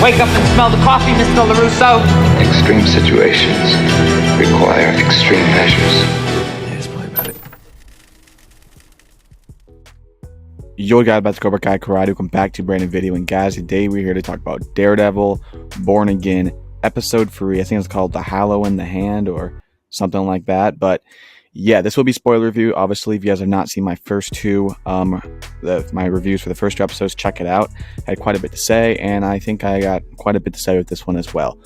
Wake up and smell the coffee, Mr. LaRusso. Extreme situations require extreme measures. Yes, probably about it. Yo guys, that's Cobra Kai Karate. Welcome back to a brand new video. And guys, today we're here to talk about Daredevil Born Again episode 3. I think it's called The Hallow in the Hand or something like that. But yeah, this will be spoiler review. Obviously, if you guys have not seen my first two, my reviews for the first two episodes, check it out. I had quite a bit to say, and I think I got quite a bit to say with this one as well.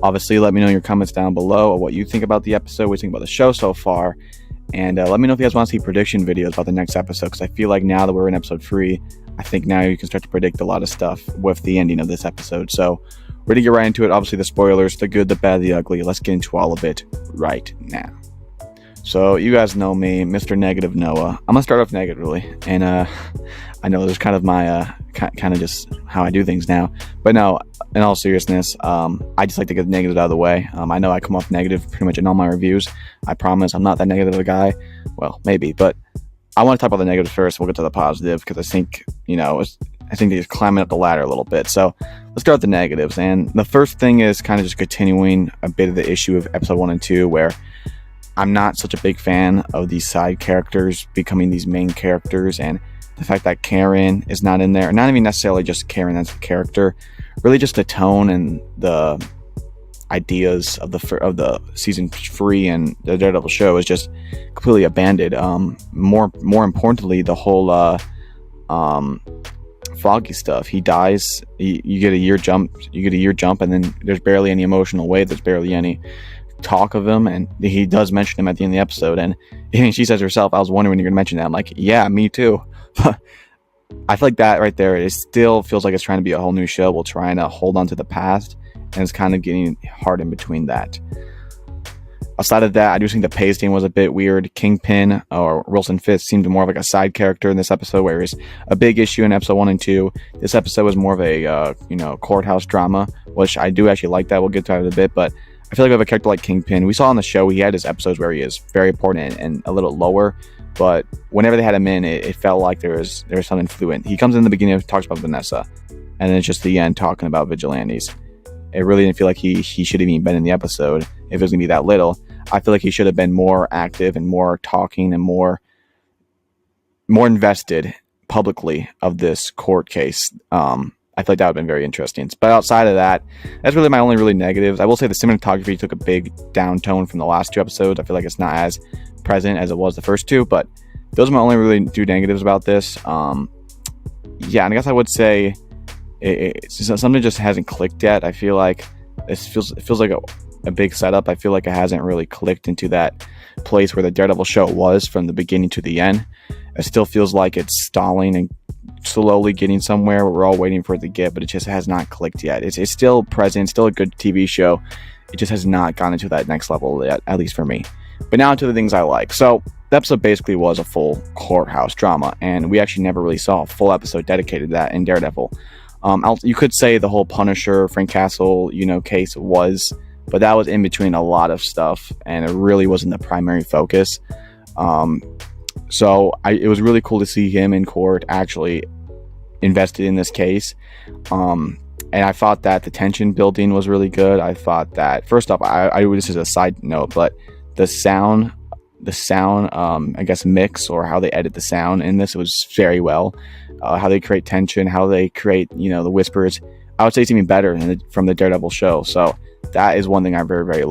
Obviously, let me know in your comments down below of what you think about the episode, what you think about the show so far, and let me know if you guys want to see prediction videos about the next episode, because I feel like now that we're in episode 3, I think now you can start to predict a lot of stuff with the ending of this episode. So we're going to get right into it. Obviously, the spoilers, the good, the bad, the ugly. Let's get into all of it right now. So you guys know me, Mr. Negative Noah. I'm gonna start off negatively, and I know there's kind of my kind of just how I do things now. But no, in all seriousness, I just like to get the negatives out of the way. I know I come off negative pretty much in all my reviews. I promise I'm not that negative of a guy. Well, maybe, but I want to talk about the negatives first. We'll get to the positive because I think I think they're climbing up the ladder a little bit. So let's start with the negatives. And the first thing is kind of just continuing a bit of the issue of episode 1 and 2, where I'm not such a big fan of these side characters becoming these main characters, and the fact that Karen is not in there, not even necessarily just Karen as a character, really just the tone and the ideas of the season 3 and the Daredevil show is just completely abandoned. More importantly, the whole Foggy stuff. He dies, you get a year jump, and then there's barely any emotional weight, there's barely any talk of him, and he does mention him at the end of the episode, and she says herself, I was wondering when you're gonna mention that. I'm like, yeah, me too. I feel like that right there, it still feels like it's trying to be a whole new show while trying to hold on to the past, and it's kind of getting hard in between that. Outside of that, I do think the pacing was a bit weird. Kingpin, or Wilson Fisk, seemed more of like a side character in this episode, whereas a big issue in episode 1 and 2. This episode was more of a courthouse drama, which I do actually like that. We'll get to that in a bit, but I feel like with a character like Kingpin, we saw on the show, he had his episodes where he is very important and a little lower, but whenever they had him in, it felt like there was something fluent. He comes in the beginning and talks about Vanessa, and then it's just the end talking about vigilantes. It really didn't feel like he should have even been in the episode if it was going to be that little. I feel like he should have been more active and more talking and more invested publicly of this court case. I feel like that would have been very interesting. But outside of that, that's really my only really negatives. I will say the cinematography took a big downtone from the last 2 episodes. I feel like it's not as present as it was the first 2, but those are my only really 2 negatives about this. Yeah, and I guess I would say it's just something just hasn't clicked yet. I feel like it feels like a big setup. I feel like it hasn't really clicked into that place where the Daredevil show was from the beginning to the end. It still feels like it's stalling and slowly getting somewhere where we're all waiting for it to get, but it just has not clicked yet. It's still present, still a good TV show. It just has not gone into that next level yet, at least for me. But now to the things I like. So the episode basically was a full courthouse drama, and we actually never really saw a full episode dedicated to that in Daredevil. You could say the whole Punisher, Frank Castle, case was, but that was in between a lot of stuff, and it really wasn't the primary focus. So it was really cool to see him in court actually invested in this case. And I thought that the tension building was really good. I thought that, first off, this is a side note, but the sound, I guess, mix, or how they edit the sound in this, was very well. How they create tension, how they create, the whispers. I would say it's even better from the Daredevil show. So that is one thing I very, very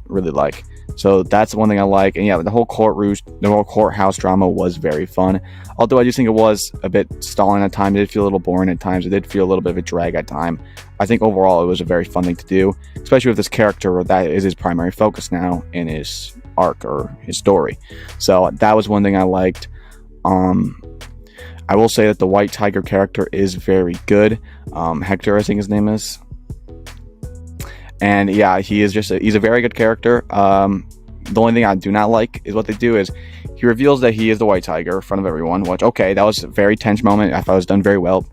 really like. So that's one thing I like. And yeah, the whole courthouse drama was very fun. Although I do think it was a bit stalling at times. It did feel a little boring at times. It did feel a little bit of a drag at times. I think overall it was a very fun thing to do, especially with this character that is his primary focus now in his arc or his story. So that was one thing I liked. I will say that the White Tiger character is very good. Hector, I think his name is. And yeah, he's a very good character. The only thing I do not like is what they do is he reveals that he is the White Tiger in front of everyone, which, okay, that was a very tense moment. I thought it was done very well.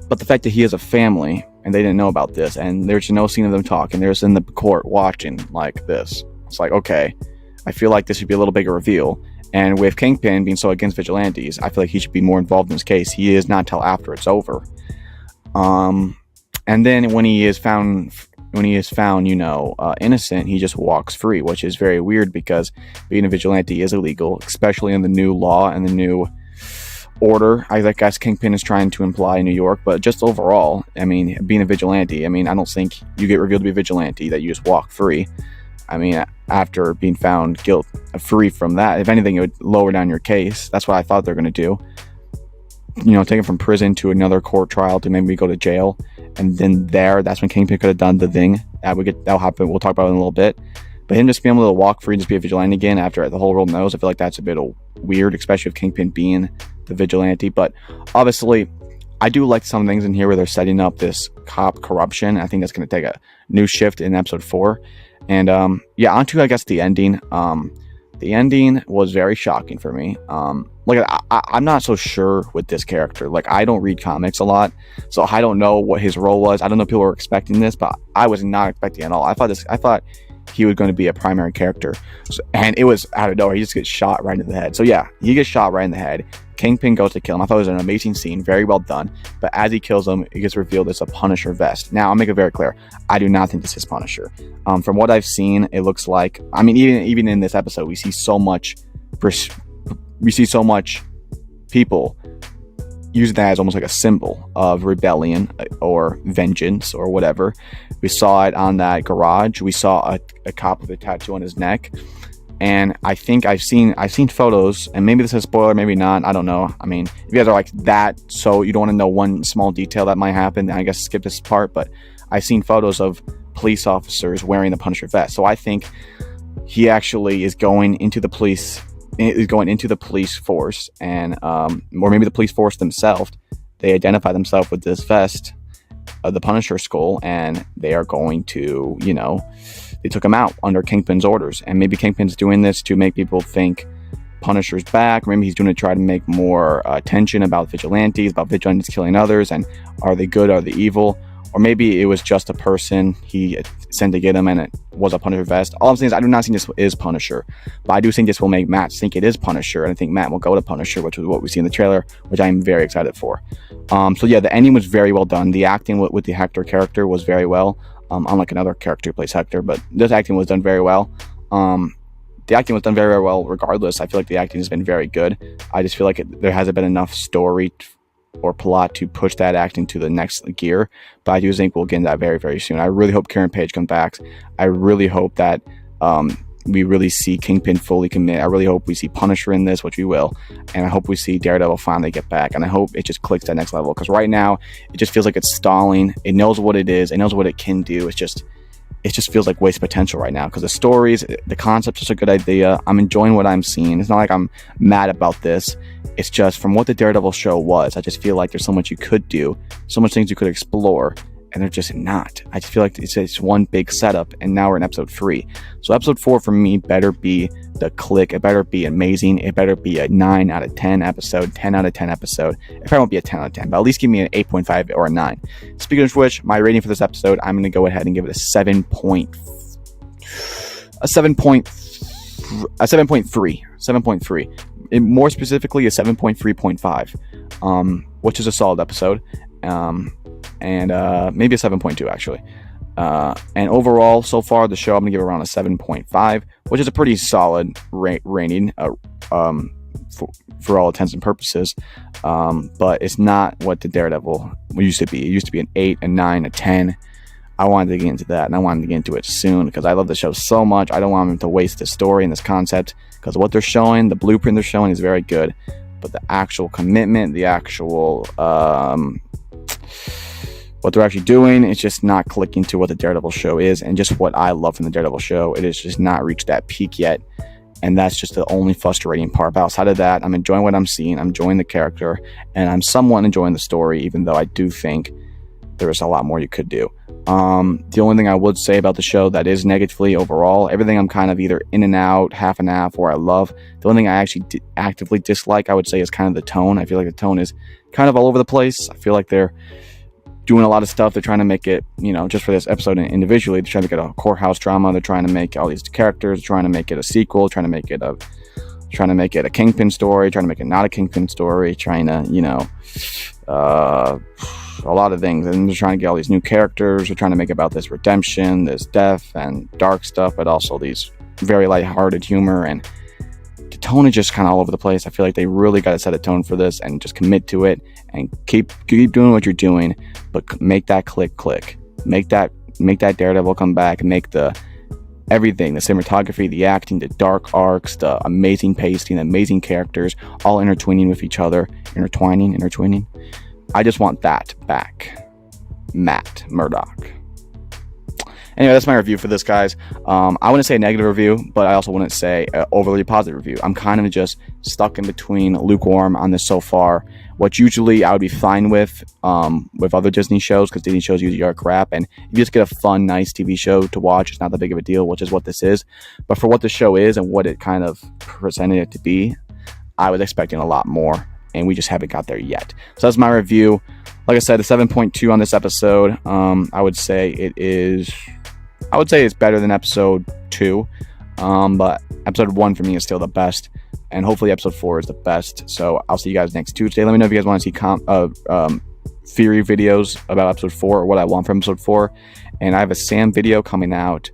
But the fact that he has a family and they didn't know about this, and there's no scene of them talking, they're just in the court watching like this. It's like, okay, I feel like this should be a little bigger reveal. And with Kingpin being so against vigilantes, I feel like he should be more involved in this case. He is not until after it's over. And then when he is found, innocent, he just walks free, which is very weird because being a vigilante is illegal, especially in the new law and the new order. I guess Kingpin is trying to imply in New York, but just overall, I mean, being a vigilante, I mean, I don't think you get revealed to be a vigilante that you just walk free. I mean, after being found free from that, if anything, it would lower down your case. That's what I thought they're going to do. Take him from prison to another court trial to maybe go to jail, and then that's when Kingpin could have done the thing. That'll happen. We'll talk about it in a little bit. But him just being able to walk free and just be a vigilante again after the whole world knows, I feel like that's a bit weird, especially with Kingpin being the vigilante. But obviously, I do like some things in here where they're setting up this cop corruption. I think that's going to take a new shift in episode 4. And onto, I guess, the ending. The ending was very shocking for me. I'm not so sure with this character. Like, I don't read comics a lot, so I don't know what his role was. I don't know if people were expecting this, but I was not expecting it at all. I thought he was going to be a primary character, and it was out of nowhere. He just gets shot right in the head. So yeah, he gets shot right in the head. Kingpin goes to kill him. I thought it was an amazing scene, very well done. But as he kills him, it gets revealed it's a Punisher vest. Now, I'll make it very clear. I do not think this is Punisher. From what I've seen, it looks like, I mean, even in this episode, we see so much people use that as almost like a symbol of rebellion or vengeance or whatever. We saw it on that garage. We saw a cop with a tattoo on his neck. And I think I've seen photos, and maybe this is a spoiler, maybe not, I don't know. I mean, if you guys are like that, so you don't want to know one small detail that might happen, then I guess skip this part. But I've seen photos of police officers wearing the Punisher vest. So I think he actually is going into the police force, and or maybe the police force themselves. They identify themselves with this vest, the Punisher skull, and they are going to, they took him out under Kingpin's orders. And maybe Kingpin's doing this to make people think Punisher's back. Maybe he's doing it to try to make more attention about vigilantes killing others, and are they good, are they evil? Or maybe it was just a person he sent to get him and it was a Punisher vest. All I'm saying is I do not think this is Punisher, but I do think this will make Matt think it is Punisher, and I think Matt will go to Punisher, which was what we see in the trailer, which I am very excited for. So yeah, the ending was very well done. The acting with the Hector character was very well. Unlike another character who plays Hector, but this acting was done very well. The acting was done very, very well regardless. I feel like the acting has been very good. I just feel like there hasn't been enough story or plot to push that acting to the next gear, but I do think we'll get into that very, very soon. I really hope Karen Page comes back. I really hope that we really see Kingpin fully commit. I really hope we see Punisher in this, which we will, and I hope we see Daredevil finally get back, and I hope it just clicks that next level, because right now it just feels like it's stalling. It knows what it is, it knows what it can do. It just feels like waste potential right now, because the stories, the concept is a good idea. I'm enjoying what I'm seeing. It's not like I'm mad about this. It's just from what the Daredevil show was, I just feel like there's so much you could do, so much things you could explore, and they're just not. I just feel like it's one big setup, and now we're in episode 3. So episode 4 for me better be the click. It better be amazing. It better be a 9 out of 10 episode, 10 out of 10 episode. It probably won't be a 10 out of 10, but at least give me an 8.5 or a 9. Speaking of which, my rating for this episode, I'm going to go ahead and give it a 7.3. 7.3. More specifically, a 7.3.5, which is a solid episode. And maybe a 7.2 actually. And overall, so far, the show, I'm going to give around a 7.5, which is a pretty solid rating for all intents and purposes. But it's not what the Daredevil used to be. It used to be an 8, a 9, a 10. I wanted to get into that, and I wanted to get into it soon because I love the show so much. I don't want them to waste this story and this concept, because what they're showing, the blueprint they're showing is very good. But the actual commitment, the actual what they're actually doing, it's just not clicking to what the Daredevil show is, and just what I love from the Daredevil show. It has just not reached that peak yet, and that's just the only frustrating part. But outside of that, I'm enjoying what I'm seeing. I'm enjoying the character, and I'm somewhat enjoying the story, even though I do think there's a lot more you could do. The only thing I would say about the show that is negatively overall, everything I'm kind of either in and out, half and half, or I love. The only thing I actually actively dislike, I would say, is kind of the tone. I feel like the tone is kind of all over the place. I feel like they're doing a lot of stuff. They're trying to make it, just for this episode individually, they're trying to get a courthouse drama. They're trying to make all these characters, trying to make it a sequel, trying to make it a trying to make it a Kingpin story, trying to make it not a Kingpin story, trying to, a lot of things. And they're trying to get all these new characters. They're trying to make about this redemption, this death and dark stuff, but also these very lighthearted humor. And the tone is just kind of all over the place. I feel like they really got to set a tone for this and just commit to it and keep doing what you're doing, but make that click. Make that Daredevil come back and make everything, the cinematography, the acting, the dark arcs, the amazing pacing, the amazing characters, all intertwining with each other. Intertwining. I just want that back. Matt Murdock. Anyway, that's my review for this, guys. I wouldn't say a negative review, but I also wouldn't say an overly positive review. I'm kind of just stuck in between, lukewarm on this so far. What usually I would be fine with other Disney shows, because Disney shows usually are crap. And if you just get a fun, nice TV show to watch, it's not that big of a deal, which is what this is. But for what the show is and what it kind of presented it to be, I was expecting a lot more, and we just haven't got there yet. So that's my review. Like I said, a 7.2 on this episode. I would say it's better than episode 2, but episode 1 for me is still the best, and hopefully episode 4 is the best. So I'll see you guys next Tuesday. Let me know if you guys want to see theory videos about episode 4 or what I want from episode 4. And I have a Sam video coming out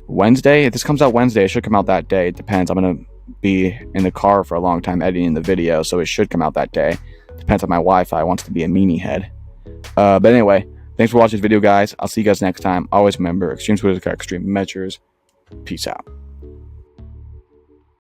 Wednesday. If this comes out Wednesday, it should come out that day. It depends. I'm going to be in the car for a long time editing the video, so it should come out that day. Depends on my Wi-Fi. Wants to be a meanie head. But anyway, thanks for watching this video, guys. I'll see you guys next time. Always remember, extreme solutions are extreme measures. Peace out.